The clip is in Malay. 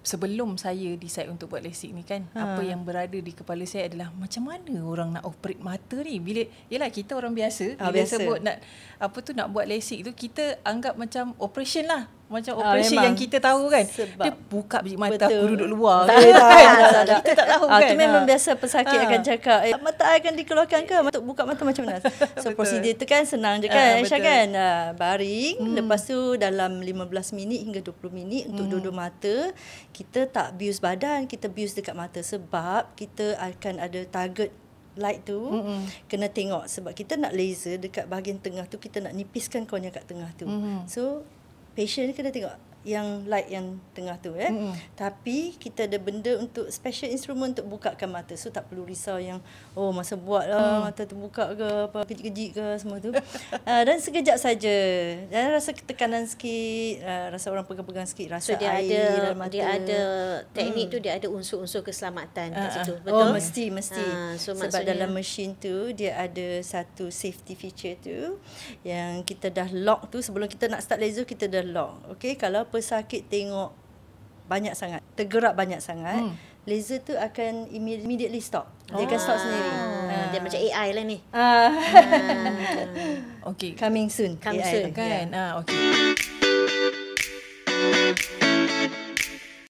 sebelum saya decide untuk buat LASIK ni kan, apa yang berada di kepala saya adalah macam mana orang nak operate mata ni. Bila yalah kita orang biasa, bila sebut nak buat LASIK tu, kita anggap macam operation lah. Macam operation yang kita tahu kan. Sebab dia buka biji mata, aku duduk luar. Kita tak tahu kan. Itu memang biasa pesakit akan cakap, mata akan dikeluarkan ke? Untuk buka mata macam mana? So prosedur tu kan senang je kan, Aisyah kan. Baring, lepas tu dalam 15 minit hingga 20 minit untuk dua-dua mata. Kita tak bius badan, kita bius dekat mata. Sebab kita akan ada target light tu, kena tengok. Sebab kita nak laser dekat bahagian tengah tu, kita nak nipiskan cornea kat tengah tu. So patient kena tengok yang light yang tengah tu Tapi kita ada benda untuk special instrument untuk bukakan mata. So tak perlu risau yang masa buat lah mata terbuka ke apa, kejik-kejik ke semua tu. Dan sekejap saja. Dan rasa tekanan sikit, rasa orang pegang-pegang sikit, rasa dia air dalam mata. Dia ada teknik tu, dia ada unsur-unsur keselamatan kat situ. Betul? Mesti. So sebab dalam mesin tu dia ada satu safety feature tu yang kita dah lock tu sebelum kita nak start laser, kita dah lock. Okey, kalau pesakit tengok banyak sangat, tergerak banyak sangat, laser tu akan immediately stop. Dia akan stop sendiri. Dia macam AI lah ni. Okay. Coming soon. Coming soon kan. Okay.